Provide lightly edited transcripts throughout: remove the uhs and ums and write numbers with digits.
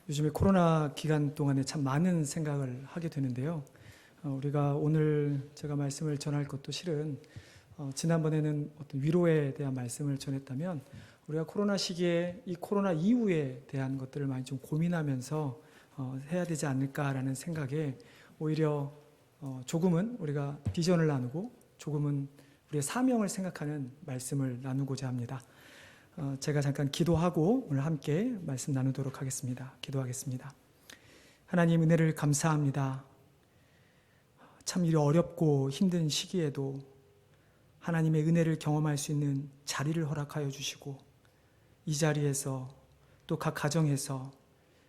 요즘에 코로나 기간 동안에 참 많은 생각을 하게 되는데요. 우리가 오늘 제가 말씀을 전할 것도 실은 지난번에는 어떤 위로에 대한 말씀을 전했다면 우리가 코로나 시기에 이 코로나 이후에 대한 것들을 많이 좀 고민하면서 해야 되지 않을까라는 생각에 오히려 조금은 우리가 비전을 나누고 조금은 우리의 사명을 생각하는 말씀을 나누고자 합니다. 제가 잠깐 기도하고 오늘 함께 말씀 나누도록 하겠습니다. 기도하겠습니다. 하나님 은혜를 감사합니다. 참 이 어렵고 힘든 시기에도 하나님의 은혜를 경험할 수 있는 자리를 허락하여 주시고 이 자리에서 또 각 가정에서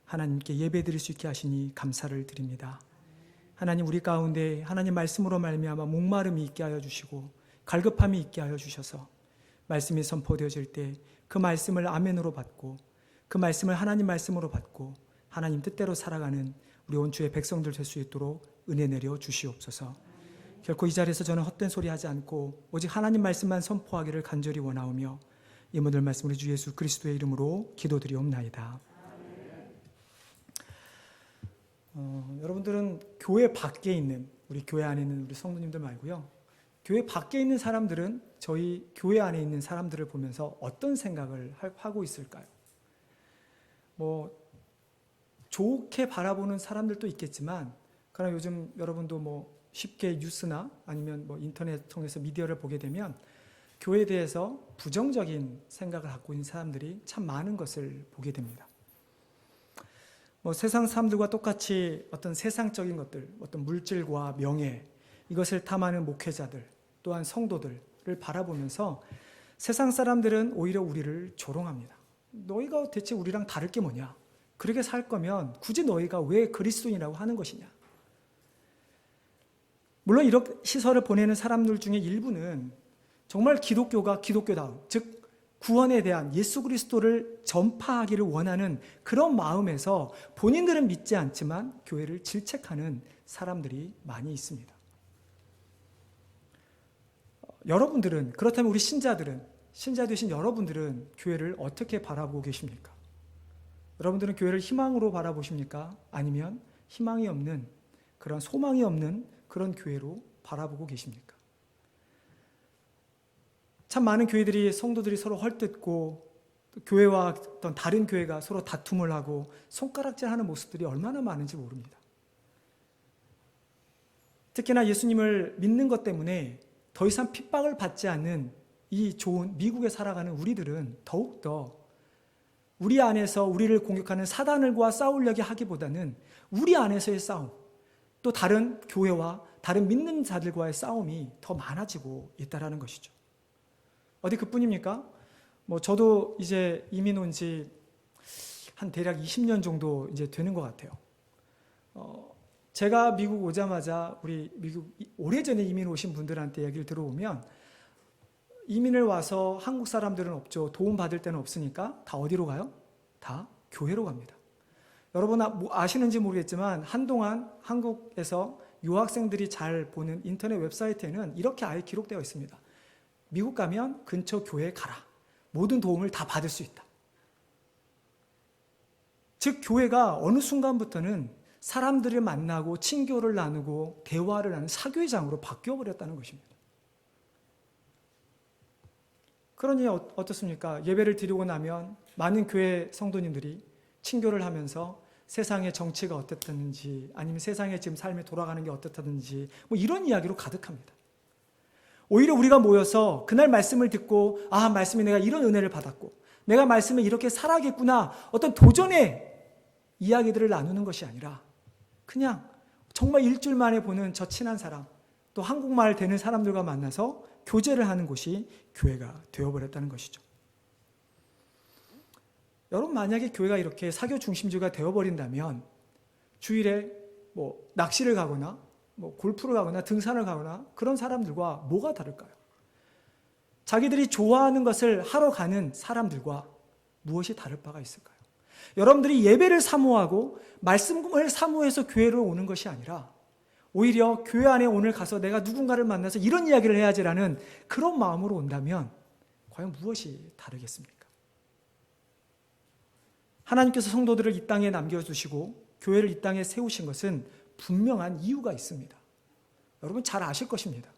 하나님께 예배드릴 수 있게 하시니 감사를 드립니다. 하나님 우리 가운데 하나님 말씀으로 말미암아 목마름이 있게 하여 주시고 갈급함이 있게 하여 주셔서 말씀이 선포되어질 때 그 말씀을 아멘으로 받고 그 말씀을 하나님 말씀으로 받고 하나님 뜻대로 살아가는 우리 온 주의 백성들 될 수 있도록 은혜 내려 주시옵소서. 결코 이 자리에서 저는 헛된 소리 하지 않고 오직 하나님 말씀만 선포하기를 간절히 원하오며 이 모든 말씀 우리 주 예수 그리스도의 이름으로 기도드리옵나이다. 여러분들은 교회 밖에 있는 우리 교회 안에 있는 우리 성도님들 말고요. 교회 밖에 있는 사람들은 저희 교회 안에 있는 사람들을 보면서 어떤 생각을 하고 있을까요? 좋게 바라보는 사람들도 있겠지만 그러나 요즘 여러분도 쉽게 뉴스나 아니면 인터넷 통해서 미디어를 보게 되면 교회에 대해서 부정적인 생각을 갖고 있는 사람들이 참 많은 것을 보게 됩니다. 세상 사람들과 똑같이 어떤 세상적인 것들, 어떤 물질과 명예, 이것을 탐하는 목회자들, 또한 성도들을 바라보면서 세상 사람들은 오히려 우리를 조롱합니다. 너희가 대체 우리랑 다를 게 뭐냐? 그렇게 살 거면 굳이 너희가 왜 그리스도인이라고 하는 것이냐? 물론 이렇게 시설을 보내는 사람들 중에 일부는 정말 기독교가 기독교다운, 즉 구원에 대한 예수 그리스도를 전파하기를 원하는 그런 마음에서 본인들은 믿지 않지만 교회를 질책하는 사람들이 많이 있습니다. 여러분들은, 그렇다면 우리 신자 되신 여러분들은 교회를 어떻게 바라보고 계십니까? 여러분들은 교회를 희망으로 바라보십니까? 아니면 희망이 없는, 그런 소망이 없는 그런 교회로 바라보고 계십니까? 참 많은 교회들이 성도들이 서로 헐뜯고 교회와 어떤 다른 교회가 서로 다툼을 하고 손가락질하는 모습들이 얼마나 많은지 모릅니다. 특히나 예수님을 믿는 것 때문에 더 이상 핍박을 받지 않는 이 좋은 미국에 살아가는 우리들은 더욱더 우리 안에서 우리를 공격하는 사단을과 싸우려고 하기보다는 우리 안에서의 싸움, 또 다른 교회와 다른 믿는 자들과의 싸움이 더 많아지고 있다는 것이죠. 어디 그뿐입니까? 저도 이제 이민 온 지 한 대략 20년 정도 이제 되는 것 같아요. 제가 미국 오자마자 우리 미국 오래전에 이민 오신 분들한테 얘기를 들어보면 이민을 와서 한국 사람들은 없죠. 도움 받을 데는 없으니까 다 어디로 가요? 다 교회로 갑니다. 여러분 아시는지 모르겠지만 한동안 한국에서 유학생들이 잘 보는 인터넷 웹사이트에는 이렇게 아예 기록되어 있습니다. 미국 가면 근처 교회에 가라. 모든 도움을 다 받을 수 있다. 즉 교회가 어느 순간부터는 사람들을 만나고 친교를 나누고 대화를 하는 사교회장으로 바뀌어버렸다는 것입니다. 그러니 어떻습니까? 예배를 드리고 나면 많은 교회 성도님들이 친교를 하면서 세상의 정치가 어떻다든지 아니면 세상의 지금 삶이 돌아가는 게 어떻다든지 이런 이야기로 가득합니다. 오히려 우리가 모여서 그날 말씀을 듣고 말씀에 내가 이런 은혜를 받았고 내가 말씀에 이렇게 살아야겠구나 어떤 도전의 이야기들을 나누는 것이 아니라 그냥 정말 일주일 만에 보는 저 친한 사람 또 한국말 되는 사람들과 만나서 교제를 하는 곳이 교회가 되어버렸다는 것이죠. 여러분 만약에 교회가 이렇게 사교 중심주의가 되어버린다면 주일에 낚시를 가거나 골프를 가거나 등산을 가거나 그런 사람들과 뭐가 다를까요? 자기들이 좋아하는 것을 하러 가는 사람들과 무엇이 다를 바가 있을까요? 여러분들이 예배를 사모하고 말씀을 사모해서 교회로 오는 것이 아니라 오히려 교회 안에 오늘 가서 내가 누군가를 만나서 이런 이야기를 해야지라는 그런 마음으로 온다면 과연 무엇이 다르겠습니까? 하나님께서 성도들을 이 땅에 남겨두시고 교회를 이 땅에 세우신 것은 분명한 이유가 있습니다. 여러분 잘 아실 것입니다.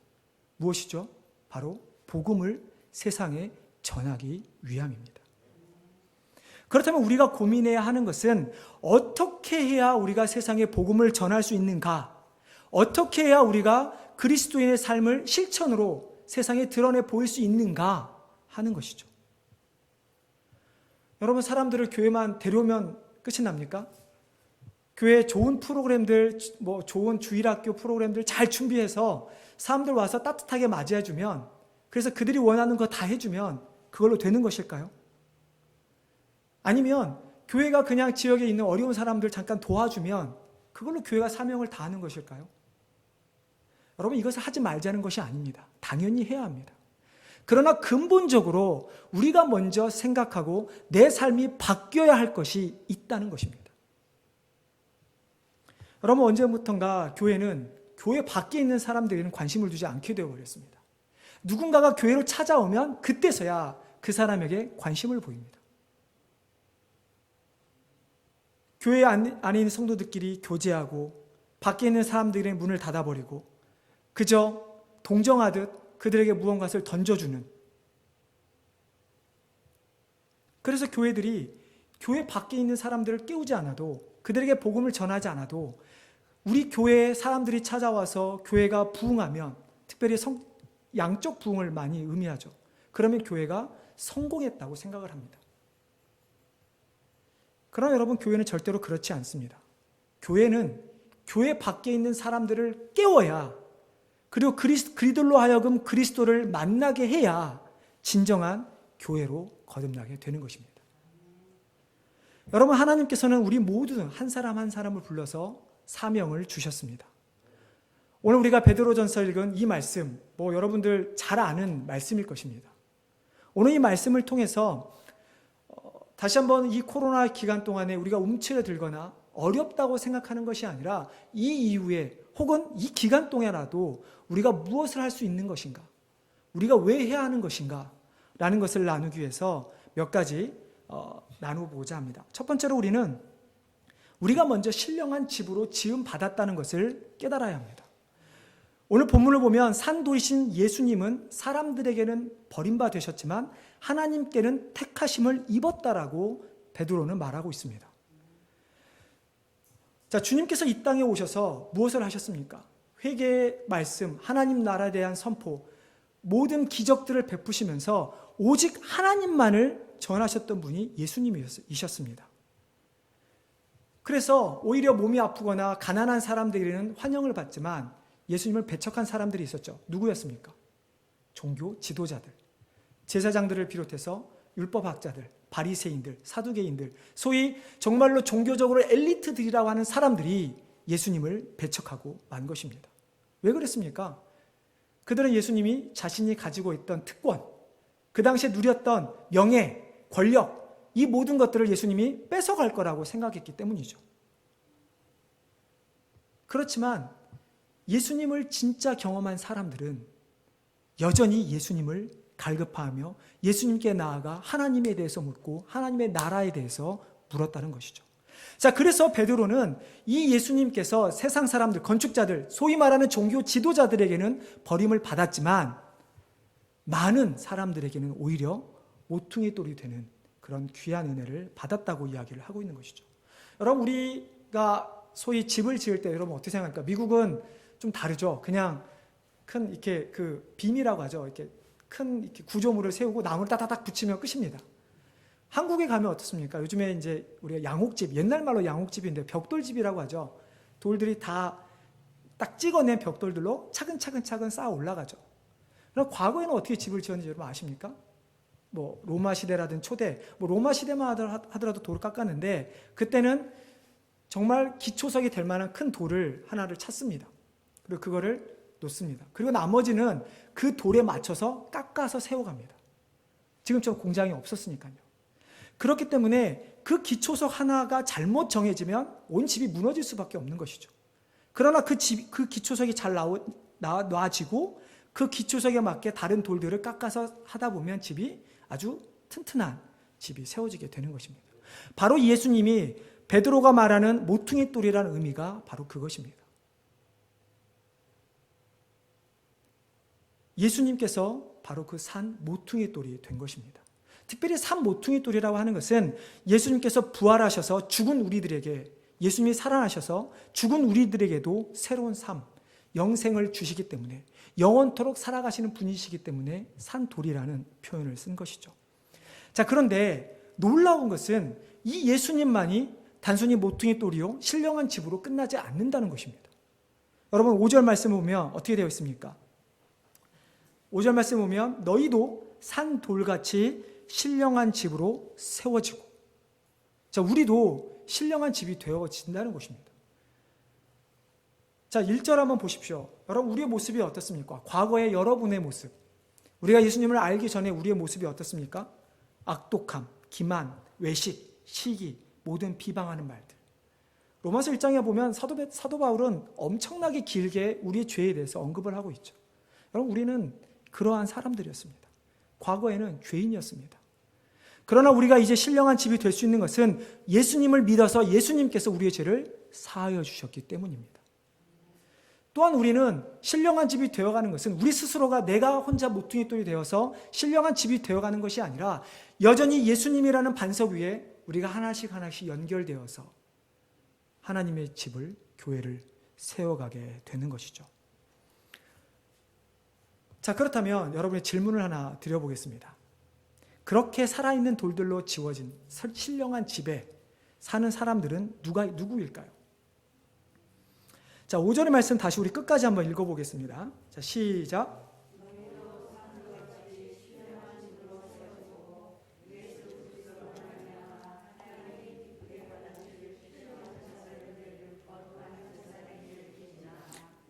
무엇이죠? 바로 복음을 세상에 전하기 위함입니다. 그렇다면 우리가 고민해야 하는 것은 어떻게 해야 우리가 세상에 복음을 전할 수 있는가? 어떻게 해야 우리가 그리스도인의 삶을 실천으로 세상에 드러내 보일 수 있는가 하는 것이죠. 여러분 사람들을 교회만 데려오면 끝이 납니까? 교회 좋은 프로그램들, 좋은 주일학교 프로그램들 잘 준비해서 사람들 와서 따뜻하게 맞이해주면, 그래서 그들이 원하는 거 다 해주면 그걸로 되는 것일까요? 아니면 교회가 그냥 지역에 있는 어려운 사람들 잠깐 도와주면 그걸로 교회가 사명을 다하는 것일까요? 여러분 이것을 하지 말자는 것이 아닙니다. 당연히 해야 합니다. 그러나 근본적으로 우리가 먼저 생각하고 내 삶이 바뀌어야 할 것이 있다는 것입니다. 여러분 언제부턴가 교회는 교회 밖에 있는 사람들에게는 관심을 두지 않게 되어버렸습니다. 누군가가 교회로 찾아오면 그때서야 그 사람에게 관심을 보입니다. 교회 안에 있는 성도들끼리 교제하고 밖에 있는 사람들의 문을 닫아버리고 그저 동정하듯 그들에게 무언가를 던져주는, 그래서 교회들이 교회 밖에 있는 사람들을 깨우지 않아도, 그들에게 복음을 전하지 않아도 우리 교회에 사람들이 찾아와서 교회가 부흥하면, 특별히 양쪽 부흥을 많이 의미하죠. 그러면 교회가 성공했다고 생각을 합니다. 그러나 여러분 교회는 절대로 그렇지 않습니다. 교회는 교회 밖에 있는 사람들을 깨워야, 그리고 그리들로 하여금 그리스도를 만나게 해야 진정한 교회로 거듭나게 되는 것입니다. 여러분 하나님께서는 우리 모두 한 사람 한 사람을 불러서 사명을 주셨습니다. 오늘 우리가 베드로전서 읽은 이 말씀, 여러분들 잘 아는 말씀일 것입니다. 오늘 이 말씀을 통해서 다시 한번 이 코로나 기간 동안에 우리가 움츠러들거나 어렵다고 생각하는 것이 아니라 이 이후에 혹은 이 기간 동안이라도 우리가 무엇을 할 수 있는 것인가, 우리가 왜 해야 하는 것인가 라는 것을 나누기 위해서 몇 가지 나누고자 합니다. 첫 번째로 우리가 먼저 신령한 집으로 지음 받았다는 것을 깨달아야 합니다. 오늘 본문을 보면 산돌이신 예수님은 사람들에게는 버림받아 되셨지만 하나님께는 택하심을 입었다라고 베드로는 말하고 있습니다. 자, 주님께서 이 땅에 오셔서 무엇을 하셨습니까? 회개의 말씀, 하나님 나라에 대한 선포, 모든 기적들을 베푸시면서 오직 하나님만을 전하셨던 분이 예수님이셨습니다. 그래서 오히려 몸이 아프거나 가난한 사람들에게는 환영을 받지만 예수님을 배척한 사람들이 있었죠. 누구였습니까? 종교 지도자들, 제사장들을 비롯해서 율법학자들, 바리새인들, 사두개인들, 소위 정말로 종교적으로 엘리트들이라고 하는 사람들이 예수님을 배척하고 만 것입니다. 왜 그랬습니까? 그들은 예수님이 자신이 가지고 있던 특권, 그 당시에 누렸던 명예, 권력, 이 모든 것들을 예수님이 뺏어갈 거라고 생각했기 때문이죠. 그렇지만 예수님을 진짜 경험한 사람들은 여전히 예수님을 갈급하며 예수님께 나아가 하나님에 대해서 묻고 하나님의 나라에 대해서 물었다는 것이죠. 자, 그래서 베드로는 이 예수님께서 세상 사람들, 건축자들, 소위 말하는 종교 지도자들에게는 버림을 받았지만 많은 사람들에게는 오히려 모퉁이 돌이 되는 그런 귀한 은혜를 받았다고 이야기를 하고 있는 것이죠. 여러분 우리가 소위 집을 지을 때 여러분 어떻게 생각합니까? 미국은 좀 다르죠. 그냥 큰 이렇게 그 빔이라고 하죠. 이렇게 큰 이렇게 구조물을 세우고 나무를 따다닥 붙이면 끝입니다. 한국에 가면 어떻습니까? 요즘에 이제 우리가 양옥집, 옛날 말로 양옥집인데 벽돌집이라고 하죠. 돌들이 다 딱 찍어낸 벽돌들로 차근차근 쌓아 올라가죠. 그럼 과거에는 어떻게 집을 지었는지 여러분 아십니까? 로마 시대라든 초대, 로마 시대만 하더라도 돌을 깎았는데 그때는 정말 기초석이 될 만한 큰 돌을 하나를 찾습니다. 그리고 그거를 놓습니다. 그리고 나머지는 그 돌에 맞춰서 깎아서 세워갑니다. 지금처럼 공장이 없었으니까요. 그렇기 때문에 그 기초석 하나가 잘못 정해지면 온 집이 무너질 수밖에 없는 것이죠. 그러나 그 기초석이 잘 놔지고 그 기초석에 맞게 다른 돌들을 깎아서 하다 보면 집이 아주 튼튼한 집이 세워지게 되는 것입니다. 바로 예수님이 베드로가 말하는 모퉁이 돌이라는 의미가 바로 그것입니다. 예수님께서 바로 그 산 모퉁이 돌이 된 것입니다. 특별히 산 모퉁이 돌이라고 하는 것은 예수님께서 부활하셔서 죽은 우리들에게, 예수님이 살아나셔서 죽은 우리들에게도 새로운 삶, 영생을 주시기 때문에, 영원토록 살아가시는 분이시기 때문에 산돌이라는 표현을 쓴 것이죠. 자, 그런데 놀라운 것은 이 예수님만이 단순히 모퉁이 돌이요 신령한 집으로 끝나지 않는다는 것입니다. 여러분 5절 말씀을 보면 어떻게 되어 있습니까? 5절 말씀을 보면 너희도 산돌같이 신령한 집으로 세워지고, 자, 우리도 신령한 집이 되어진다는 것입니다. 자, 1절 한번 보십시오. 여러분, 우리의 모습이 어떻습니까? 과거의 여러분의 모습, 우리가 예수님을 알기 전에 우리의 모습이 어떻습니까? 악독함, 기만, 외식, 시기, 모든 비방하는 말들. 로마서 1장에 보면 사도 바울은 엄청나게 길게 우리의 죄에 대해서 언급을 하고 있죠. 여러분, 우리는 그러한 사람들이었습니다. 과거에는 죄인이었습니다. 그러나 우리가 이제 신령한 집이 될 수 있는 것은 예수님을 믿어서 예수님께서 우리의 죄를 사하여 주셨기 때문입니다. 또한 우리는 신령한 집이 되어가는 것은 우리 스스로가 내가 혼자 모퉁이 돌이 되어서 신령한 집이 되어가는 것이 아니라 여전히 예수님이라는 반석 위에 우리가 하나씩 하나씩 연결되어서 하나님의 집을, 교회를 세워가게 되는 것이죠. 자, 그렇다면 여러분의 질문을 하나 드려보겠습니다. 그렇게 살아있는 돌들로 지어진 신령한 집에 사는 사람들은 누구일까요? 자, 5절의 말씀 다시 우리 끝까지 한번 읽어보겠습니다. 자, 시작.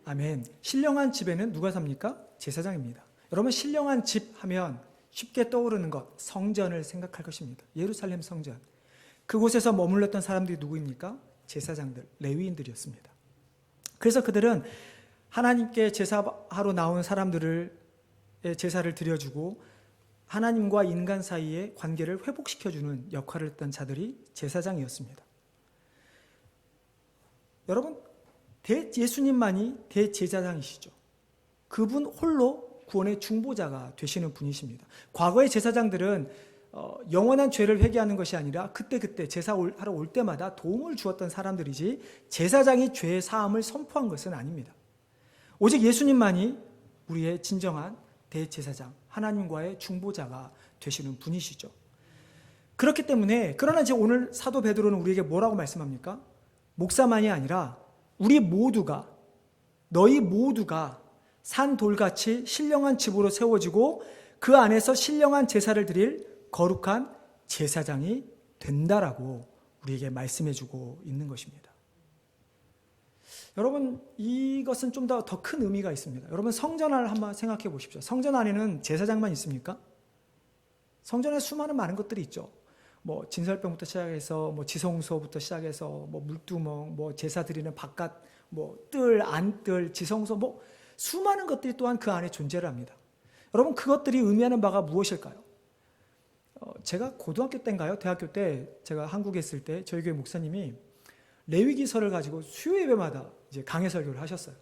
아멘. 신령한 집에는 누가 삽니까? 제사장입니다. 여러분, 신령한 집 하면 쉽게 떠오르는 것, 성전을 생각할 것입니다. 예루살렘 성전. 그곳에서 머물렀던 사람들이 누구입니까? 제사장들, 레위인들이었습니다. 그래서 그들은 하나님께 제사하러 나온 사람들을 제사를 드려주고 하나님과 인간 사이의 관계를 회복시켜주는 역할을 했던 자들이 제사장이었습니다. 여러분, 예수님만이 대제사장이시죠. 그분 홀로 구원의 중보자가 되시는 분이십니다. 과거의 제사장들은 영원한 죄를 회개하는 것이 아니라 그때그때 제사하러 올 때마다 도움을 주었던 사람들이지 제사장이 죄의 사함을 선포한 것은 아닙니다. 오직 예수님만이 우리의 진정한 대제사장, 하나님과의 중보자가 되시는 분이시죠. 그렇기 때문에, 그러나 이제 오늘 사도 베드로는 우리에게 뭐라고 말씀합니까? 목사만이 아니라 우리 모두가, 너희 모두가 산돌같이 신령한 집으로 세워지고 그 안에서 신령한 제사를 드릴 거룩한 제사장이 된다라고 우리에게 말씀해주고 있는 것입니다. 여러분, 이것은 좀 더 큰 의미가 있습니다. 여러분, 성전을 한번 생각해 보십시오. 성전 안에는 제사장만 있습니까? 성전에 수많은 많은 것들이 있죠. 뭐 진설병부터 시작해서 뭐 지성소부터 시작해서 뭐 물두멍, 뭐 제사 드리는 바깥, 뭐 뜰, 안뜰, 지성소, 뭐 수많은 것들이 또한 그 안에 존재를 합니다. 여러분, 그것들이 의미하는 바가 무엇일까요? 제가 고등학교 때인가요? 대학교 때 제가 한국에 있을 때 저희 교회 목사님이 레위기서를 가지고 수요 예배마다 이제 강해 설교를 하셨어요.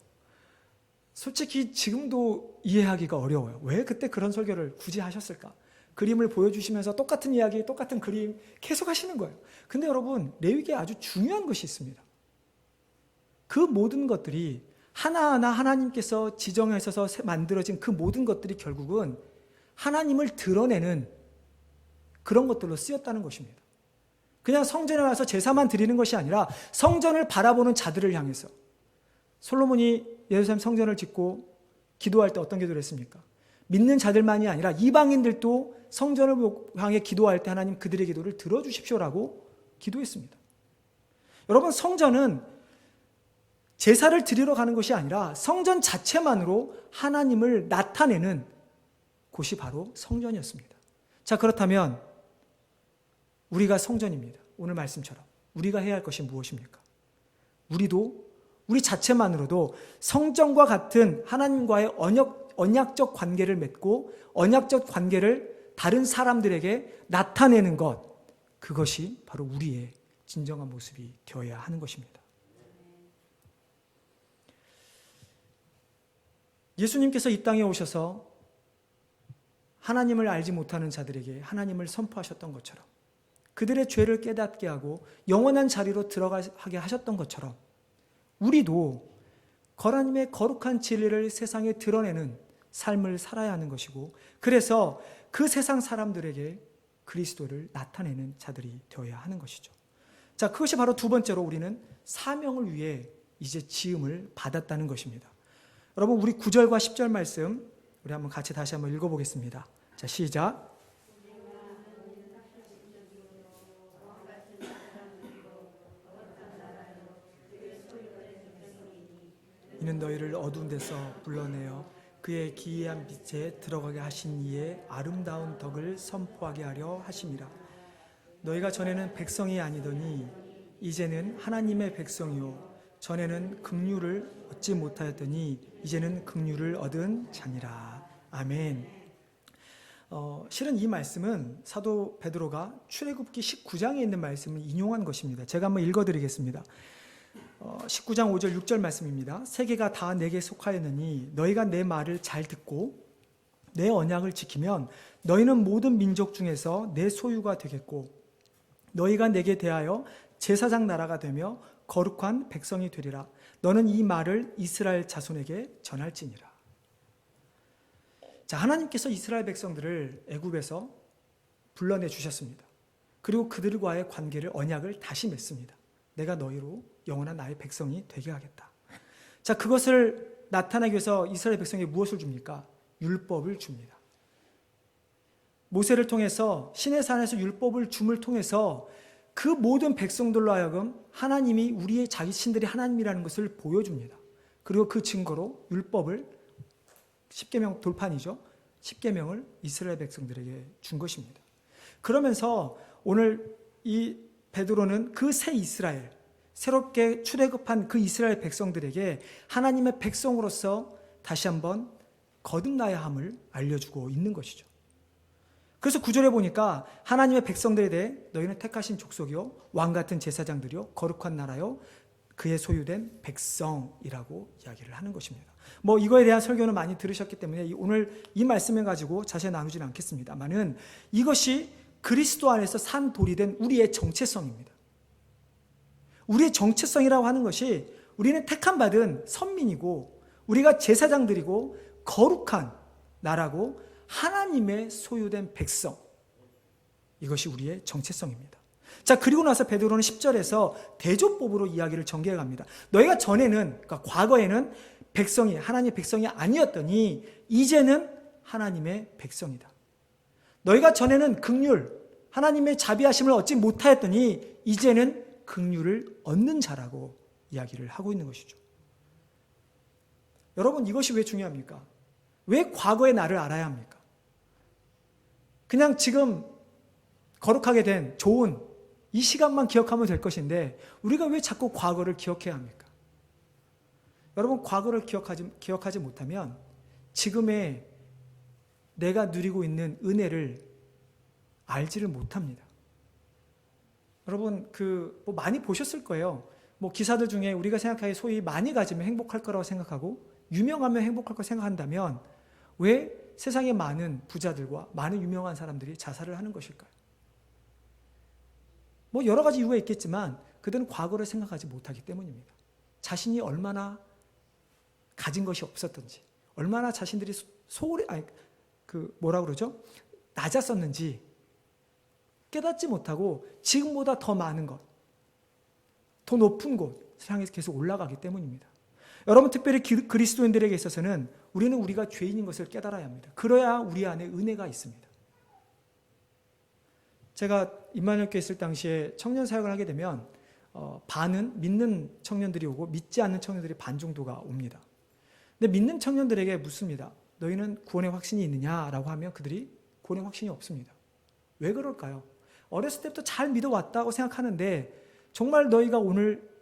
솔직히 지금도 이해하기가 어려워요. 왜 그때 그런 설교를 굳이 하셨을까? 그림을 보여주시면서 똑같은 이야기, 똑같은 그림 계속 하시는 거예요. 근데 여러분, 레위기에 아주 중요한 것이 있습니다. 그 모든 것들이 하나하나 하나님께서 지정하셔서 만들어진 그 모든 것들이 결국은 하나님을 드러내는 그런 것들로 쓰였다는 것입니다. 그냥 성전에 와서 제사만 드리는 것이 아니라 성전을 바라보는 자들을 향해서, 솔로몬이 예루살렘 성전을 짓고 기도할 때 어떤 기도를 했습니까? 믿는 자들만이 아니라 이방인들도 성전을 향해 기도할 때 하나님 그들의 기도를 들어주십시오라고 기도했습니다. 여러분, 성전은 제사를 드리러 가는 것이 아니라 성전 자체만으로 하나님을 나타내는 곳이 바로 성전이었습니다. 자, 그렇다면 우리가 성전입니다. 오늘 말씀처럼 우리가 해야 할 것이 무엇입니까? 우리도 우리 자체만으로도 성전과 같은 하나님과의 언약적 관계를 맺고 언약적 관계를 다른 사람들에게 나타내는 것, 그것이 바로 우리의 진정한 모습이 되어야 하는 것입니다. 예수님께서 이 땅에 오셔서 하나님을 알지 못하는 자들에게 하나님을 선포하셨던 것처럼, 그들의 죄를 깨닫게 하고 영원한 자리로 들어가게 하셨던 것처럼, 우리도 하나님의 거룩한 진리를 세상에 드러내는 삶을 살아야 하는 것이고, 그래서 그 세상 사람들에게 그리스도를 나타내는 자들이 되어야 하는 것이죠. 자, 그것이 바로 두 번째로 우리는 사명을 위해 이제 지음을 받았다는 것입니다. 여러분, 우리 9절과 10절 말씀 우리 한번 같이 다시 한번 읽어보겠습니다. 자, 시작. 이는 너희를 어두운 데서 불러내어 그의 기이한 빛에 들어가게 하신 이의 아름다운 덕을 선포하게 하려 하심이라. 너희가 전에는 백성이 아니더니 이제는 하나님의 백성이요 전에는 긍휼을 얻지 못하였더니 이제는 긍휼을 얻은 자니라. 아멘. 실은 이 말씀은 사도 베드로가 출애굽기 19장에 있는 말씀을 인용한 것입니다. 제가 한번 읽어드리겠습니다. 19장 5절 6절 말씀입니다. 세계가 다 내게 속하였느니 너희가 내 말을 잘 듣고 내 언약을 지키면 너희는 모든 민족 중에서 내 소유가 되겠고 너희가 내게 대하여 제사장 나라가 되며 거룩한 백성이 되리라. 너는 이 말을 이스라엘 자손에게 전할지니라. 자, 하나님께서 이스라엘 백성들을 애굽에서 불러내 주셨습니다. 그리고 그들과의 관계를, 언약을 다시 맺습니다. 내가 너희로 영원한 나의 백성이 되게 하겠다. 자, 그것을 나타내기 위해서 이스라엘 백성에게 무엇을 줍니까? 율법을 줍니다. 모세를 통해서 시내산에서 율법을 줌을 통해서 그 모든 백성들로 하여금 하나님이 우리의 자신들이 하나님이라는 것을 보여줍니다. 그리고 그 증거로 율법을, 십계명 돌판이죠. 십계명을 이스라엘 백성들에게 준 것입니다. 그러면서 오늘 이 베드로는 그 새 이스라엘, 새롭게 출애굽한 그 이스라엘 백성들에게 하나님의 백성으로서 다시 한번 거듭나야 함을 알려주고 있는 것이죠. 그래서 9절에 보니까 하나님의 백성들에 대해 너희는 택하신 족속이요 왕같은 제사장들이요 거룩한 나라요 그의 소유된 백성이라고 이야기를 하는 것입니다. 뭐 이거에 대한 설교는 많이 들으셨기 때문에 오늘 이 말씀을 가지고 자세히 나누지는 않겠습니다만은 이것이 그리스도 안에서 산 돌이 된 우리의 정체성입니다. 우리의 정체성이라고 하는 것이 우리는 택함 받은 선민이고 우리가 제사장들이고 거룩한 나라고 하나님의 소유된 백성, 이것이 우리의 정체성입니다. 자, 그리고 나서 베드로는 10절에서 대조법으로 이야기를 전개해 갑니다. 너희가 전에는, 그러니까 과거에는 백성이, 하나님의 백성이 아니었더니 이제는 하나님의 백성이다. 너희가 전에는 긍휼, 하나님의 자비하심을 얻지 못하였더니 이제는 긍휼을 얻는 자라고 이야기를 하고 있는 것이죠. 여러분, 이것이 왜 중요합니까? 왜 과거의 나를 알아야 합니까? 그냥 지금 거룩하게 된 좋은 이 시간만 기억하면 될 것인데 우리가 왜 자꾸 과거를 기억해야 합니까? 여러분, 과거를 기억하지 못하면 지금의 내가 누리고 있는 은혜를 알지를 못합니다. 여러분, 뭐 많이 보셨을 거예요. 뭐 기사들 중에 우리가 생각하기에 소위 많이 가지면 행복할 거라고 생각하고 유명하면 행복할 거라고 생각한다면 왜 세상에 많은 부자들과 많은 유명한 사람들이 자살을 하는 것일까요? 뭐 여러 가지 이유가 있겠지만 그들은 과거를 생각하지 못하기 때문입니다. 자신이 얼마나 가진 것이 없었던지, 얼마나 자신들이 낮았었는지 깨닫지 못하고 지금보다 더 많은 것, 더 높은 곳을 향해서 계속 올라가기 때문입니다. 여러분, 특별히 그리스도인들에게 있어서는 우리는 우리가 죄인인 것을 깨달아야 합니다. 그래야 우리 안에 은혜가 있습니다. 제가 임마누엘교회 있을 당시에 청년 사역을 하게 되면 반은 믿는 청년들이 오고 믿지 않는 청년들이 반 정도가 옵니다. 근데 믿는 청년들에게 묻습니다. 너희는 구원의 확신이 있느냐라고 하면 그들이 구원의 확신이 없습니다. 왜 그럴까요? 어렸을 때부터 잘 믿어왔다고 생각하는데 정말 너희가 오늘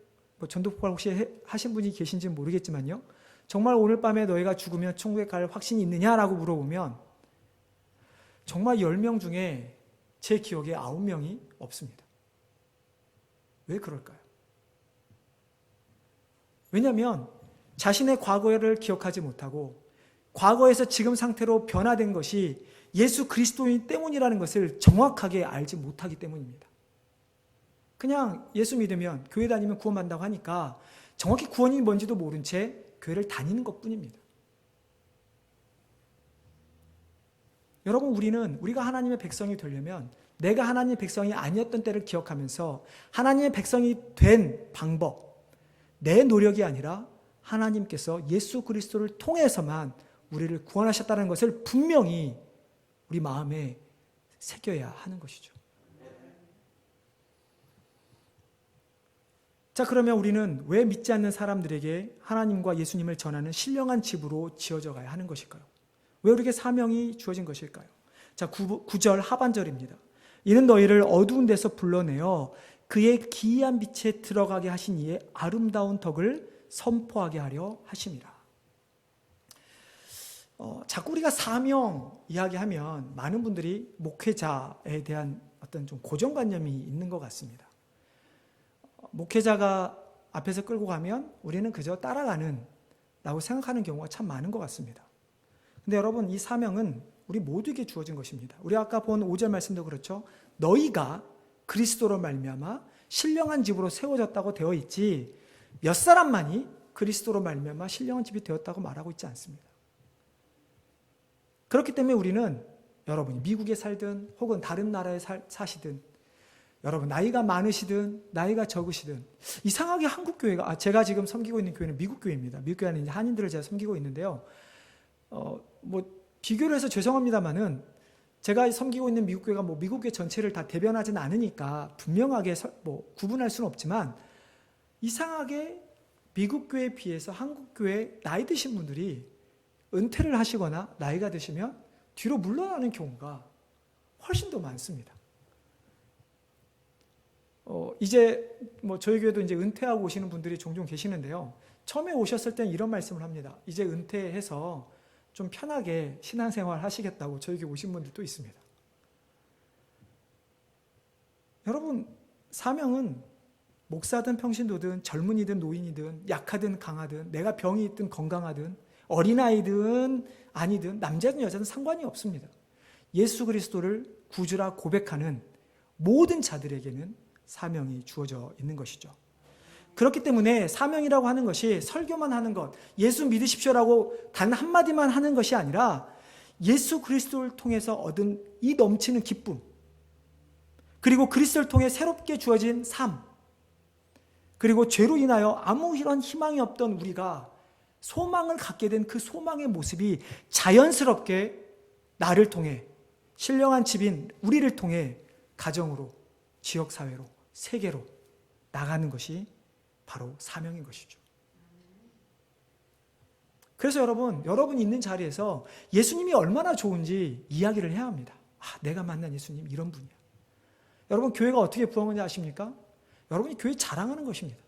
전도폭발 혹시 하신 분이 계신지는 모르겠지만요. 정말 오늘 밤에 너희가 죽으면 천국에 갈 확신이 있느냐라고 물어보면 정말 10명 중에 제 기억에 9명이 없습니다. 왜 그럴까요? 왜냐하면 자신의 과거를 기억하지 못하고 과거에서 지금 상태로 변화된 것이 예수 그리스도인 때문이라는 것을 정확하게 알지 못하기 때문입니다. 그냥 예수 믿으면 교회 다니면 구원받는다고 하니까 정확히 구원이 뭔지도 모른 채 교회를 다니는 것뿐입니다. 여러분, 우리가 하나님의 백성이 되려면 내가 하나님의 백성이 아니었던 때를 기억하면서 하나님의 백성이 된 방법, 내 노력이 아니라 하나님께서 예수 그리스도를 통해서만 우리를 구원하셨다는 것을 분명히 우리 마음에 새겨야 하는 것이죠. 자, 그러면 우리는 왜 믿지 않는 사람들에게 하나님과 예수님을 전하는 신령한 집으로 지어져 가야 하는 것일까요? 왜 우리에게 사명이 주어진 것일까요? 자, 9절 하반절입니다. 이는 너희를 어두운 데서 불러내어 그의 기이한 빛에 들어가게 하신 이의 아름다운 덕을 선포하게 하려 하심이라. 자꾸 우리가 사명 이야기하면 많은 분들이 목회자에 대한 어떤 좀 고정관념이 있는 것 같습니다. 목회자가 앞에서 끌고 가면 우리는 그저 따라가는 라고 생각하는 경우가 참 많은 것 같습니다. 근데 여러분, 이 사명은 우리 모두에게 주어진 것입니다. 우리 아까 본 5절 말씀도 그렇죠. 너희가 그리스도로 말미암아 신령한 집으로 세워졌다고 되어 있지 몇 사람만이 그리스도로 말미암아 신령한 집이 되었다고 말하고 있지 않습니다. 그렇기 때문에 우리는 여러분이 미국에 살든 혹은 다른 나라에 사시든 여러분 나이가 많으시든 나이가 적으시든 이상하게 한국 교회가 제가 지금 섬기고 있는 교회는 미국 교회입니다. 미국 교회는 이제 한인들을 제가 섬기고 있는데요. 비교를 해서 죄송합니다만은 제가 섬기고 있는 미국 교회가 미국 교회 전체를 다 대변하지는 않으니까 분명하게 구분할 수는 없지만 이상하게 미국 교회에 비해서 한국 교회 나이 드신 분들이 은퇴를 하시거나 나이가 드시면 뒤로 물러나는 경우가 훨씬 더 많습니다. 이제 저희 교회도 이제 은퇴하고 오시는 분들이 종종 계시는데요. 처음에 오셨을 때는 이런 말씀을 합니다. 이제 은퇴해서 좀 편하게 신앙생활 하시겠다고 저희 교회 오신 분들도 있습니다. 여러분, 사명은 목사든 평신도든 젊은이든 노인이든 약하든 강하든 내가 병이 있든 건강하든 어린아이든 아니든 남자든 여자든 상관이 없습니다. 예수 그리스도를 구주라 고백하는 모든 자들에게는 사명이 주어져 있는 것이죠. 그렇기 때문에 사명이라고 하는 것이 설교만 하는 것, 예수 믿으십시오라고 단 한마디만 하는 것이 아니라 예수 그리스도를 통해서 얻은 이 넘치는 기쁨, 그리고 그리스도를 통해 새롭게 주어진 삶, 그리고 죄로 인하여 아무 이런 희망이 없던 우리가 소망을 갖게 된 그 소망의 모습이 자연스럽게 나를 통해 신령한 집인 우리를 통해 가정으로, 지역사회로, 세계로 나가는 것이 바로 사명인 것이죠. 그래서 여러분이 있는 자리에서 예수님이 얼마나 좋은지 이야기를 해야 합니다. 내가 만난 예수님 이런 분이야. 여러분, 교회가 어떻게 부흥하는지 아십니까? 여러분이 교회 자랑하는 것입니다.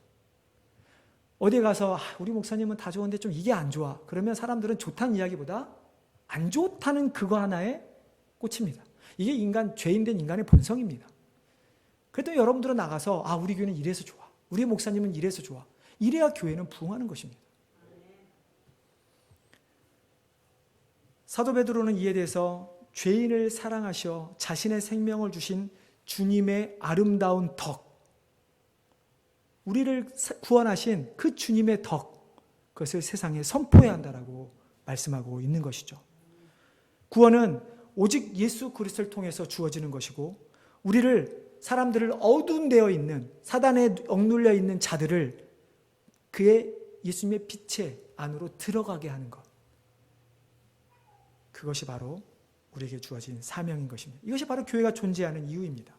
어디에 가서 우리 목사님은 다 좋은데 좀 이게 안 좋아. 그러면 사람들은 좋다는 이야기보다 안 좋다는 그거 하나에 꽂힙니다. 이게 죄인된 인간의 본성입니다. 그래도 여러분들은 나가서 우리 교회는 이래서 좋아. 우리 목사님은 이래서 좋아. 이래야 교회는 부흥하는 것입니다. 사도 베드로는 이에 대해서 죄인을 사랑하셔 자신의 생명을 주신 주님의 아름다운 덕, 우리를 구원하신 그 주님의 덕, 그것을 세상에 선포해야 한다라고 말씀하고 있는 것이죠. 구원은 오직 예수 그리스도를 통해서 주어지는 것이고 사람들을 어두운 데어 있는 사단에 억눌려 있는 자들을 그의 예수님의 빛의 안으로 들어가게 하는 것, 그것이 바로 우리에게 주어진 사명인 것입니다. 이것이 바로 교회가 존재하는 이유입니다.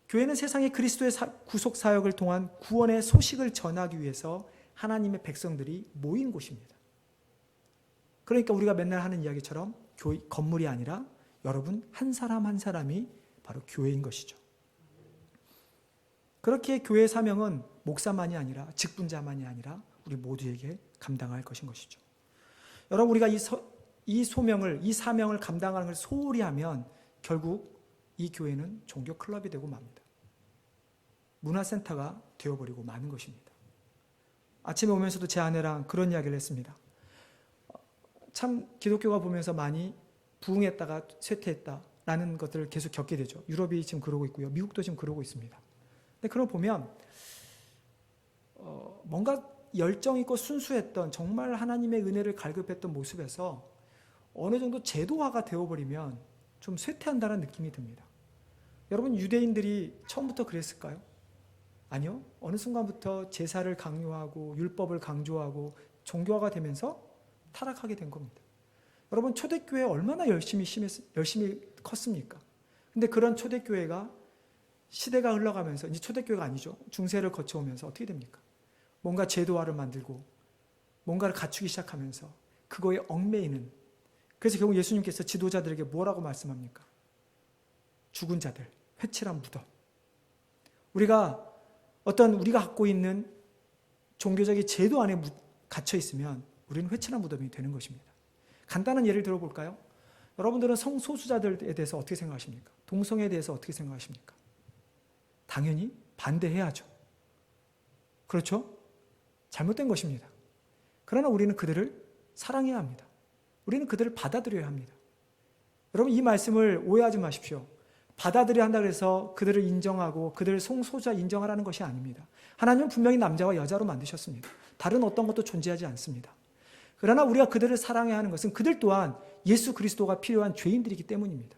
교회는 세상에 그리스도의 구속 사역을 통한 구원의 소식을 전하기 위해서 하나님의 백성들이 모인 곳입니다. 그러니까 우리가 맨날 하는 이야기처럼 교회 건물이 아니라 여러분 한 사람 한 사람이 바로 교회인 것이죠. 그렇게 교회의 사명은 목사만이 아니라 직분자만이 아니라 우리 모두에게 감당할 것인 것이죠. 여러분, 우리가 이 사명을 감당하는 것을 소홀히 하면 결국 이 교회는 종교 클럽이 되고 맙니다. 문화센터가 되어버리고 마는 것입니다. 아침에 오면서도 제 아내랑 그런 이야기를 했습니다. 참 기독교가 보면서 많이 부흥했다가 쇠퇴했다라는 것들을 계속 겪게 되죠. 유럽이 지금 그러고 있고요. 미국도 지금 그러고 있습니다. 근데 그걸 보면 뭔가 열정 있고 순수했던 정말 하나님의 은혜를 갈급했던 모습에서 어느 정도 제도화가 되어버리면 좀 쇠퇴한다는 느낌이 듭니다. 여러분, 유대인들이 처음부터 그랬을까요? 아니요. 어느 순간부터 제사를 강요하고 율법을 강조하고 종교화가 되면서 타락하게 된 겁니다. 여러분, 초대교회 얼마나 열심히 컸습니까? 근데 그런 초대교회가 시대가 흘러가면서 이제 초대교회가 아니죠. 중세를 거쳐오면서 어떻게 됩니까? 뭔가 제도화를 만들고 뭔가를 갖추기 시작하면서 그거에 얽매이는, 그래서 결국 예수님께서 지도자들에게 뭐라고 말씀합니까? 죽은 자들, 회칠한 무덤. 우리가 갖고 있는 종교적인 제도 안에 갇혀 있으면 우리는 회칠한 무덤이 되는 것입니다. 간단한 예를 들어볼까요? 여러분들은 성소수자들에 대해서 어떻게 생각하십니까? 동성애에 대해서 어떻게 생각하십니까? 당연히 반대해야죠. 그렇죠? 잘못된 것입니다. 그러나 우리는 그들을 사랑해야 합니다. 우리는 그들을 받아들여야 합니다. 여러분, 이 말씀을 오해하지 마십시오. 받아들여야 한다고 해서 그들을 인정하고 그들을 성소수자 인정하라는 것이 아닙니다. 하나님은 분명히 남자와 여자로 만드셨습니다. 다른 어떤 것도 존재하지 않습니다. 그러나 우리가 그들을 사랑해야 하는 것은 그들 또한 예수 그리스도가 필요한 죄인들이기 때문입니다.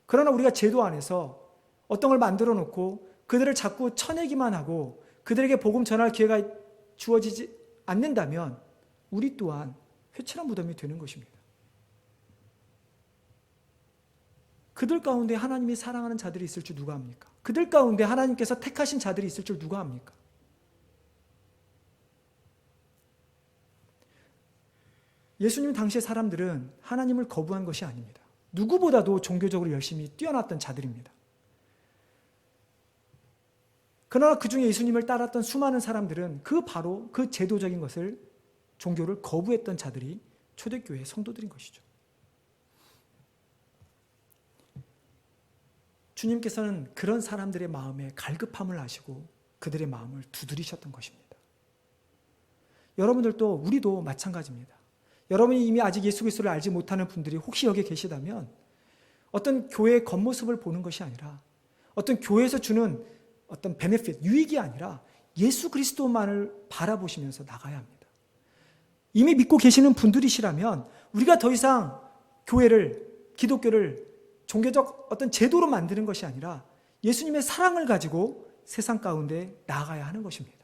그러나 우리가 제도 안에서 어떤 걸 만들어 놓고 그들을 자꾸 쳐내기만 하고 그들에게 복음 전할 기회가 주어지지 않는다면 우리 또한 회칠한 무덤이 되는 것입니다. 그들 가운데 하나님이 사랑하는 자들이 있을 줄 누가 압니까? 그들 가운데 하나님께서 택하신 자들이 있을 줄 누가 압니까? 예수님 당시의 사람들은 하나님을 거부한 것이 아닙니다. 누구보다도 종교적으로 열심히 뛰어났던 자들입니다. 그러나 그 중에 예수님을 따랐던 수많은 사람들은 바로 그 제도적인 것을, 종교를 거부했던 자들이 초대교회의 성도들인 것이죠. 주님께서는 그런 사람들의 마음에 갈급함을 아시고 그들의 마음을 두드리셨던 것입니다. 여러분들도, 우리도 마찬가지입니다. 여러분이 이미 아직 예수 그리스도를 알지 못하는 분들이 혹시 여기 계시다면 어떤 교회의 겉모습을 보는 것이 아니라, 어떤 교회에서 주는 어떤 베네핏, 유익이 아니라 예수 그리스도만을 바라보시면서 나가야 합니다. 이미 믿고 계시는 분들이시라면 우리가 더 이상 교회를, 기독교를 종교적 어떤 제도로 만드는 것이 아니라 예수님의 사랑을 가지고 세상 가운데 나아가야 하는 것입니다.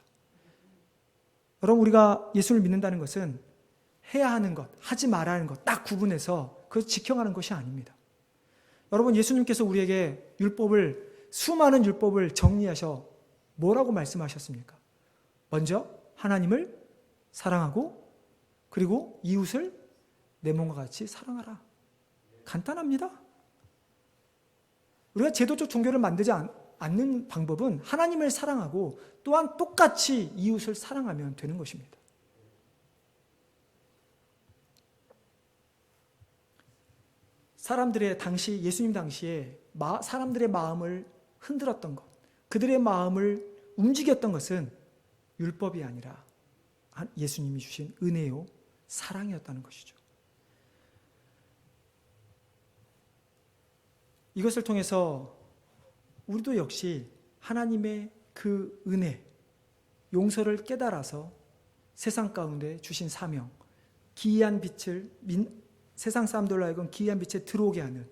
여러분, 우리가 예수를 믿는다는 것은 해야 하는 것, 하지 말아야 하는 것 딱 구분해서 그것을 지켜가는 것이 아닙니다. 여러분, 예수님께서 우리에게 수많은 율법을 정리하셔 뭐라고 말씀하셨습니까? 먼저 하나님을 사랑하고 그리고 이웃을 내 몸과 같이 사랑하라. 간단합니다. 우리가 제도적 종교를 만들지 않는 방법은 하나님을 사랑하고 또한 똑같이 이웃을 사랑하면 되는 것입니다. 예수님 당시에 사람들의 마음을 흔들었던 것, 그들의 마음을 움직였던 것은 율법이 아니라 예수님이 주신 은혜요, 사랑이었다는 것이죠. 이것을 통해서 우리도 역시 하나님의 그 은혜, 용서를 깨달아서 세상 가운데 주신 사명, 기이한 빛을 세상 사람들로 하여금 기이한 빛에 들어오게 하는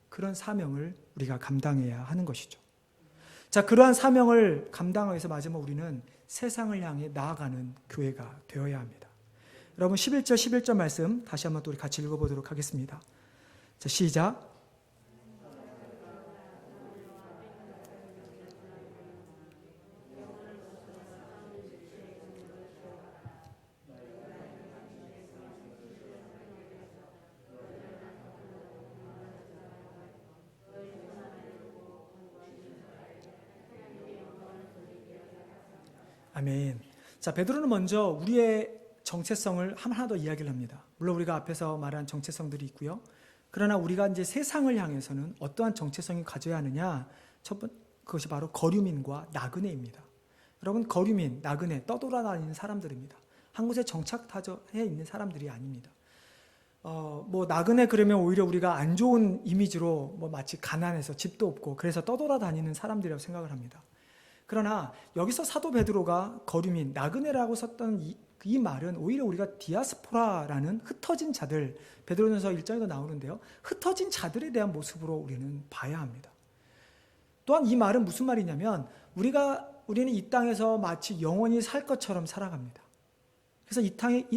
그런 사명을 우리가 감당해야 하는 것이죠. 자, 그러한 사명을 감당하기 위해서 마지막 우리는 세상을 향해 나아가는 교회가 되어야 합니다. 여러분, 11절 말씀 다시 한번 또 우리 같이 읽어보도록 하겠습니다. 자, 시작. 아멘. 자, 베드로는 먼저 우리의 정체성을 하나 더 이야기를 합니다. 물론 우리가 앞에서 말한 정체성들이 있고요. 그러나 우리가 이제 세상을 향해서는 어떠한 정체성이 가져야 하느냐? 그것이 바로 거류민과 나그네입니다. 여러분, 거류민, 나그네, 떠돌아다니는 사람들입니다. 한 곳에 정착해 있는 사람들이 아닙니다. 나그네 그러면 오히려 우리가 안 좋은 이미지로 마치 가난해서 집도 없고 그래서 떠돌아다니는 사람들이라고 생각을 합니다. 그러나 여기서 사도 베드로가 거류민, 나그네라고 썼던 이 말은 오히려 우리가 디아스포라라는 흩어진 자들, 베드로전서 1장에도 나오는데요. 흩어진 자들에 대한 모습으로 우리는 봐야 합니다. 또한 이 말은 무슨 말이냐면 우리는 이 땅에서 마치 영원히 살 것처럼 살아갑니다. 그래서 이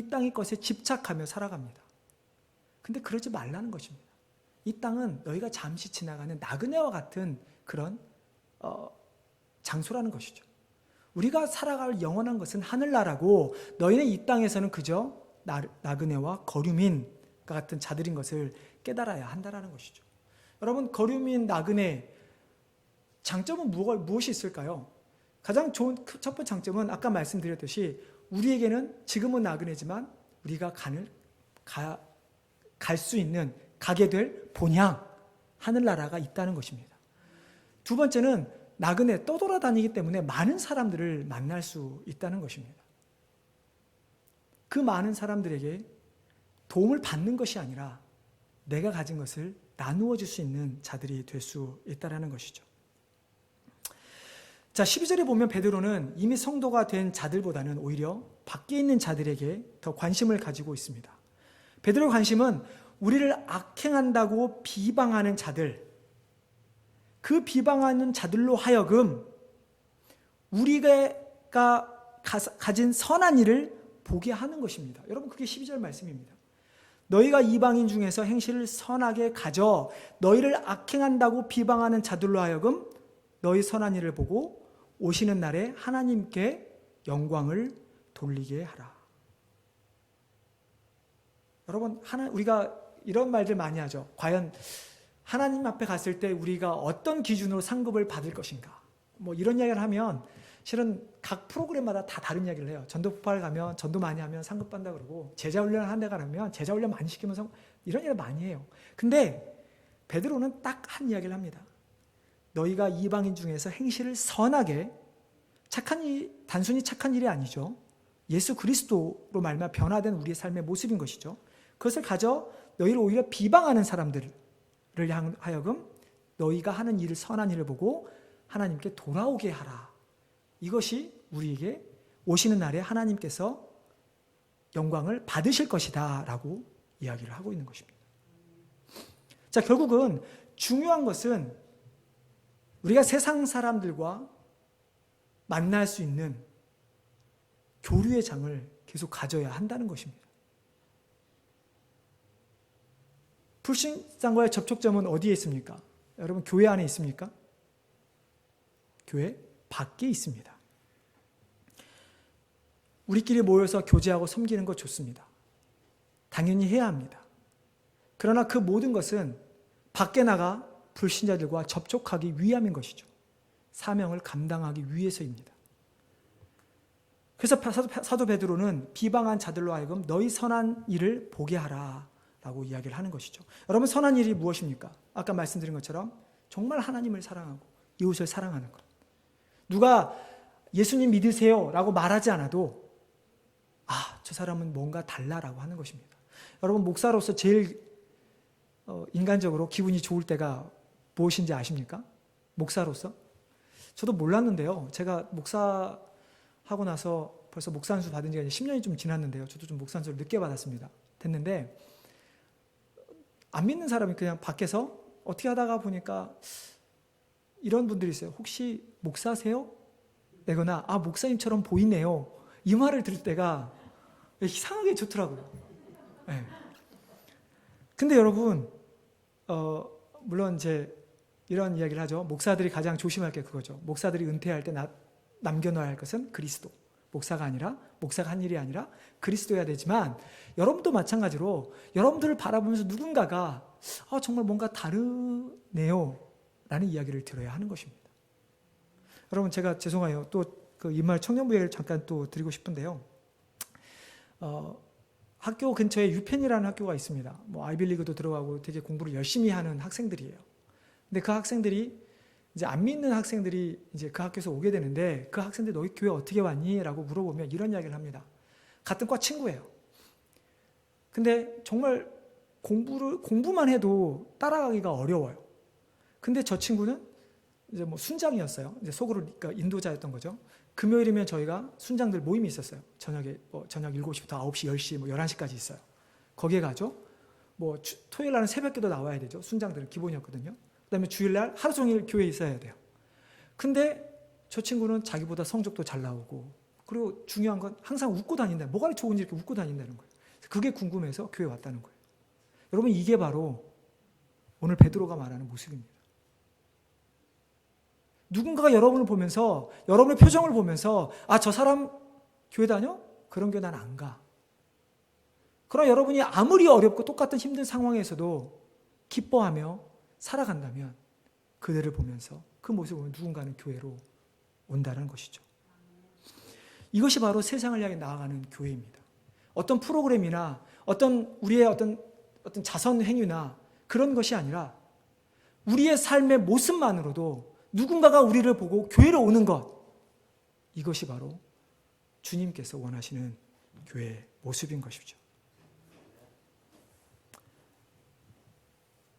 땅의 것에 집착하며 살아갑니다. 근데 그러지 말라는 것입니다. 이 땅은 너희가 잠시 지나가는 나그네와 같은 그런 장소라는 것이죠. 우리가 살아갈 영원한 것은 하늘나라고 너희는 이 땅에서는 그저 나그네와 거류민과 같은 자들인 것을 깨달아야 한다는 것이죠. 여러분, 거류민, 나그네 장점은 무엇이 있을까요? 가장 좋은 첫 번째 장점은 아까 말씀드렸듯이 우리에게는 지금은 나그네지만 우리가 가게 될 본향, 하늘나라가 있다는 것입니다. 두 번째는 나그네, 떠돌아다니기 때문에 많은 사람들을 만날 수 있다는 것입니다. 그 많은 사람들에게 도움을 받는 것이 아니라 내가 가진 것을 나누어 줄 수 있는 자들이 될 수 있다는 것이죠. 자, 12절에 보면 베드로는 이미 성도가 된 자들보다는 오히려 밖에 있는 자들에게 더 관심을 가지고 있습니다. 베드로의 관심은 우리를 악행한다고 비방하는 자들, 그 비방하는 자들로 하여금 우리가 가진 선한 일을 보게 하는 것입니다. 여러분, 그게 12절 말씀입니다. 너희가 이방인 중에서 행실을 선하게 가져 너희를 악행한다고 비방하는 자들로 하여금 너희 선한 일을 보고 오시는 날에 하나님께 영광을 돌리게 하라. 여러분, 우리가 이런 말들 많이 하죠. 과연 하나님 앞에 갔을 때 우리가 어떤 기준으로 상급을 받을 것인가? 이런 이야기를 하면 실은 각 프로그램마다 다 다른 이야기를 해요. 전도폭발 가면 전도 많이 하면 상급 받는다 그러고 제자훈련을 한 데 가면 제자훈련 많이 시키면 이런 이야기를 많이 해요. 근데 베드로는 딱 한 이야기를 합니다. 너희가 이방인 중에서 행실을 선하게, 단순히 착한 일이 아니죠. 예수 그리스도로 말미암아 변화된 우리의 삶의 모습인 것이죠. 그것을 가져 너희를 오히려 비방하는 사람들을 하여금 너희가 하는 일을, 선한 일을 보고 하나님께 돌아오게 하라. 이것이 우리에게 오시는 날에 하나님께서 영광을 받으실 것이다 라고 이야기를 하고 있는 것입니다. 자, 결국은 중요한 것은 우리가 세상 사람들과 만날 수 있는 교류의 장을 계속 가져야 한다는 것입니다. 불신자와의 접촉점은 어디에 있습니까? 여러분, 교회 안에 있습니까? 교회 밖에 있습니다. 우리끼리 모여서 교제하고 섬기는 것 좋습니다. 당연히 해야 합니다. 그러나 그 모든 것은 밖에 나가 불신자들과 접촉하기 위함인 것이죠. 사명을 감당하기 위해서입니다. 그래서 사도 베드로는 비방한 자들로 하여금 너희 선한 일을 보게 하라 라고 이야기를 하는 것이죠. 여러분, 선한 일이 무엇입니까? 아까 말씀드린 것처럼 정말 하나님을 사랑하고 이웃을 사랑하는 것. 누가 예수님 믿으세요 라고 말하지 않아도 저 사람은 뭔가 달라라고 하는 것입니다. 여러분, 목사로서 제일 인간적으로 기분이 좋을 때가 무엇인지 아십니까? 목사로서? 저도 몰랐는데요. 제가 목사하고 나서 벌써 목사 안수 받은 지가 이제 10년이 좀 지났는데요. 저도 좀 목사 안수를 늦게 받았습니다. 됐는데 안 믿는 사람이 그냥 밖에서 어떻게 하다가 보니까 이런 분들이 있어요. 혹시 목사세요? 내거나 목사님처럼 보이네요. 이 말을 들을 때가 이상하게 좋더라고요. 네. 근데 여러분, 물론 이제 이런 이야기를 하죠. 목사들이 가장 조심할 게 그거죠. 목사들이 은퇴할 때 남겨놔야 할 것은 그리스도. 목사가 한 일이 아니라 그리스도여야 되지만 여러분도 마찬가지로 여러분들을 바라보면서 누군가가 정말 뭔가 다르네요 라는 이야기를 들어야 하는 것입니다. 여러분, 제가 죄송해요. 또 이 말 청년부 얘기를 잠깐 또 드리고 싶은데요. 학교 근처에 유펜이라는 학교가 있습니다. 뭐 아이빌리그도 들어가고 되게 공부를 열심히 하는 학생들이에요. 근데 그 학생들이 이제 안 믿는 학생들이 이제 그 학교에서 오게 되는데 그 학생들 너희 교회 어떻게 왔니? 라고 물어보면 이런 이야기를 합니다. 같은 과 친구예요. 근데 정말 공부만 해도 따라가기가 어려워요. 근데 저 친구는 이제 뭐 순장이었어요. 이제 속으로 그러니까 인도자였던 거죠. 금요일이면 저희가 순장들 모임이 있었어요. 저녁에 저녁 7시부터 9시, 10시, 뭐 11시까지 있어요. 거기에 가죠. 뭐 토요일 날은 새벽기도 나와야 되죠. 순장들은 기본이었거든요. 그다음에 주일날 하루 종일 교회에 있어야 돼요. 근데 저 친구는 자기보다 성적도 잘 나오고 그리고 중요한 건 항상 웃고 다닌다. 뭐가 좋은지 이렇게 웃고 다닌다는 거예요. 그게 궁금해서 교회에 왔다는 거예요. 여러분 이게 바로 오늘 베드로가 말하는 모습입니다. 누군가가 여러분을 보면서 여러분의 표정을 보면서 아, 저 사람 교회 다녀? 그런 교회 난 안 가. 그러나 여러분이 아무리 어렵고 똑같은 힘든 상황에서도 기뻐하며 살아간다면 그들을 보면서 그 모습을 보면 누군가는 교회로 온다는 것이죠. 이것이 바로 세상을 향해 나아가는 교회입니다. 어떤 프로그램이나 우리의 어떤 자선 행위나 그런 것이 아니라 우리의 삶의 모습만으로도 누군가가 우리를 보고 교회로 오는 것, 이것이 바로 주님께서 원하시는 교회의 모습인 것이죠.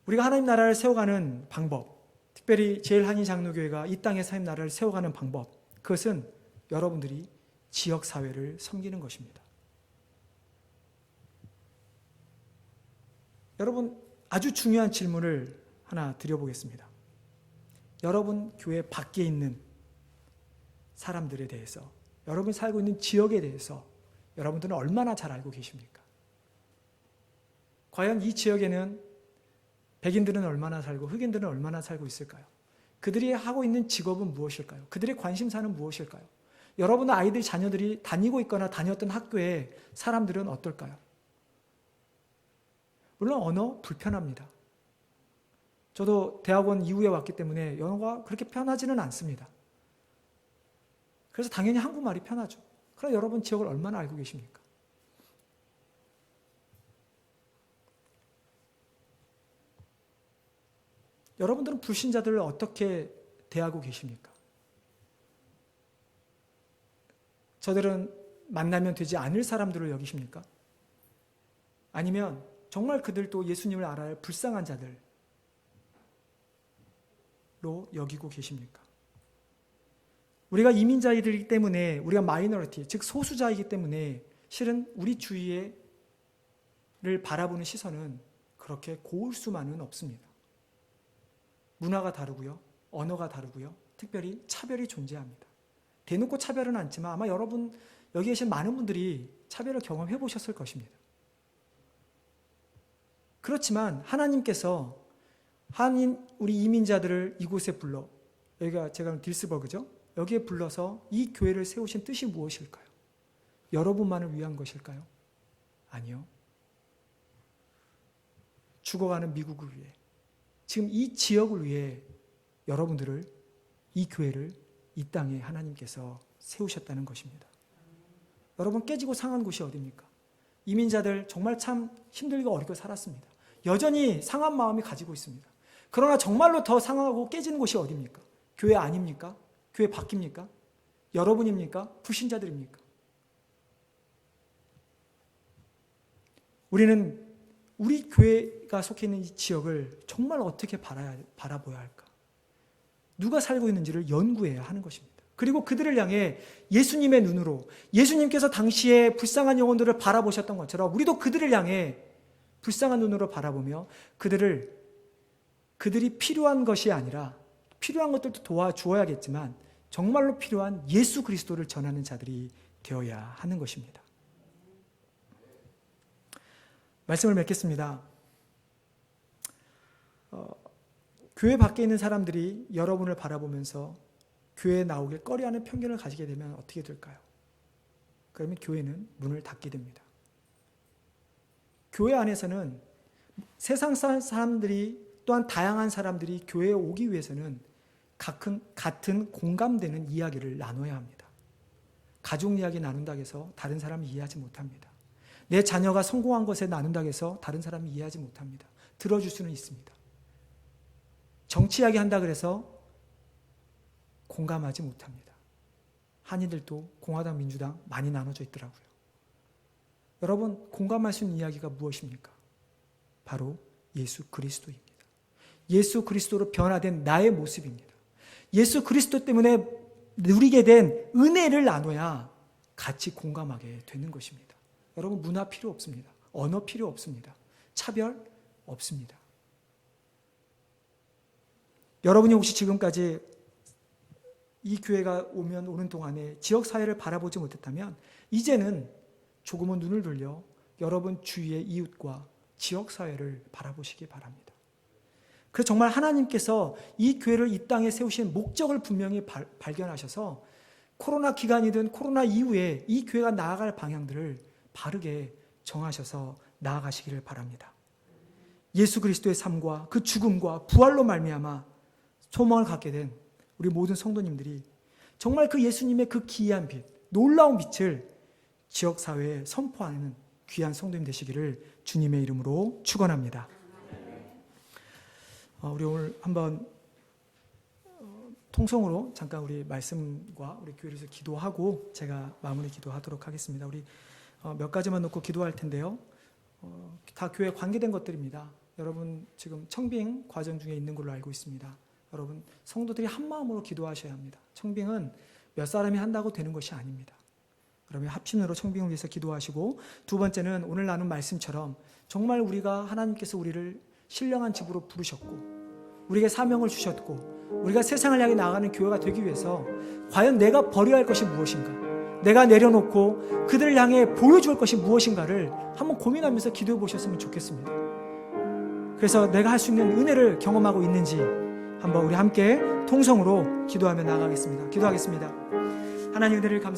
우리가 하나님 나라를 세워가는 방법, 특별히 제일한인장로교회가 이 땅에서 하나님 나라를 세워가는 방법, 그것은 여러분들이 지역사회를 섬기는 것입니다. 여러분, 아주 중요한 질문을 하나 드려보겠습니다. 여러분 교회 밖에 있는 사람들에 대해서, 여러분이 살고 있는 지역에 대해서 여러분들은 얼마나 잘 알고 계십니까? 과연 이 지역에는 백인들은 얼마나 살고 흑인들은 얼마나 살고 있을까요? 그들이 하고 있는 직업은 무엇일까요? 그들의 관심사는 무엇일까요? 여러분 아이들, 자녀들이 다니고 있거나 다녔던 학교의 사람들은 어떨까요? 물론 언어 불편합니다. 저도 대학원 이후에 왔기 때문에 영어가 그렇게 편하지는 않습니다. 그래서 당연히 한국말이 편하죠. 그럼 여러분 지역을 얼마나 알고 계십니까? 여러분들은 불신자들을 어떻게 대하고 계십니까? 저들은 만나면 되지 않을 사람들을 여기십니까? 아니면 정말 그들도 예수님을 알아야 할 불쌍한 자들로 여기고 계십니까? 우리가 이민자이기 때문에, 우리가 마이너리티, 즉 소수자이기 때문에 실은 우리 주위를 바라보는 시선은 그렇게 고울 수만은 없습니다. 문화가 다르고요, 언어가 다르고요, 특별히 차별이 존재합니다. 대놓고 차별은 않지만 아마 여러분 여기 계신 많은 분들이 차별을 경험해 보셨을 것입니다. 그렇지만 하나님께서 우리 이민자들을 이곳에 불러, 여기가 제가 딜스버그죠, 여기에 불러서 이 교회를 세우신 뜻이 무엇일까요? 여러분만을 위한 것일까요? 아니요. 죽어가는 미국을 위해, 지금 이 지역을 위해 여러분들을, 이 교회를 이 땅에 하나님께서 세우셨다는 것입니다. 여러분 깨지고 상한 곳이 어디입니까? 이민자들 정말 참 힘들고 어렵게 살았습니다. 여전히 상한 마음이 가지고 있습니다. 그러나 정말로 더 상하고 깨지는 곳이 어디입니까? 교회 아닙니까? 교회 밖입니까? 여러분입니까? 불신자들입니까? 우리는 우리 교회가 속해 있는 이 지역을 정말 어떻게 바라보아야 할까? 누가 살고 있는지를 연구해야 하는 것입니다. 그리고 그들을 향해 예수님의 눈으로, 예수님께서 당시에 불쌍한 영혼들을 바라보셨던 것처럼 우리도 그들을 향해 불쌍한 눈으로 바라보며 그들이 필요한 것이 아니라, 필요한 것들도 도와주어야겠지만 정말로 필요한 예수 그리스도를 전하는 자들이 되어야 하는 것입니다. 말씀을 맺겠습니다. 교회 밖에 있는 사람들이 여러분을 바라보면서 교회에 나오길 꺼려하는 편견을 가지게 되면 어떻게 될까요? 그러면 교회는 문을 닫게 됩니다. 교회 안에서는 세상 사람들이, 또한 다양한 사람들이 교회에 오기 위해서는 같은 공감되는 이야기를 나눠야 합니다. 가족 이야기 나눈다고 해서 다른 사람을 이해하지 못합니다. 내 자녀가 성공한 것에 나눈다고 해서 다른 사람이 이해하지 못합니다. 들어줄 수는 있습니다. 정치 이야기 한다 그래서 공감하지 못합니다. 한인들도 공화당, 민주당 많이 나눠져 있더라고요. 여러분, 공감할 수 있는 이야기가 무엇입니까? 바로 예수 그리스도입니다. 예수 그리스도로 변화된 나의 모습입니다. 예수 그리스도 때문에 누리게 된 은혜를 나눠야 같이 공감하게 되는 것입니다. 여러분, 문화 필요 없습니다. 언어 필요 없습니다. 차별 없습니다. 여러분이 혹시 지금까지 이 교회가 오는 동안에 지역사회를 바라보지 못했다면 이제는 조금은 눈을 돌려 여러분 주위의 이웃과 지역사회를 바라보시기 바랍니다. 그래서 정말 하나님께서 이 교회를 이 땅에 세우신 목적을 분명히 발견하셔서 코로나 기간이든 코로나 이후에 이 교회가 나아갈 방향들을 바르게 정하셔서 나아가시기를 바랍니다. 예수 그리스도의 삶과 그 죽음과 부활로 말미암아 소망을 갖게 된 우리 모든 성도님들이 정말 그 예수님의 그 기이한 빛, 놀라운 빛을 지역사회에 선포하는 귀한 성도님 되시기를 주님의 이름으로 축원합니다. 우리 오늘 한번 통성으로 잠깐 우리 말씀과 우리 교회에서 기도하고 제가 마무리 기도하도록 하겠습니다. 우리 몇 가지만 놓고 기도할 텐데요. 다 교회에 관계된 것들입니다. 여러분 지금 청빙 과정 중에 있는 걸로 알고 있습니다. 여러분 성도들이 한 마음으로 기도하셔야 합니다. 청빙은 몇 사람이 한다고 되는 것이 아닙니다. 그러면 합심으로 청빙을 위해서 기도하시고, 두 번째는 오늘 나눈 말씀처럼 정말 우리가 하나님께서 우리를 신령한 집으로 부르셨고 우리에게 사명을 주셨고 우리가 세상을 향해 나아가는 교회가 되기 위해서 과연 내가 버려야 할 것이 무엇인가, 내가 내려놓고 그들을 향해 보여줄 것이 무엇인가를 한번 고민하면서 기도해 보셨으면 좋겠습니다. 그래서 내가 할 수 있는 은혜를 경험하고 있는지 한번 우리 함께 통성으로 기도하며 나아가겠습니다. 기도하겠습니다. 하나님, 은혜를 감사합니다.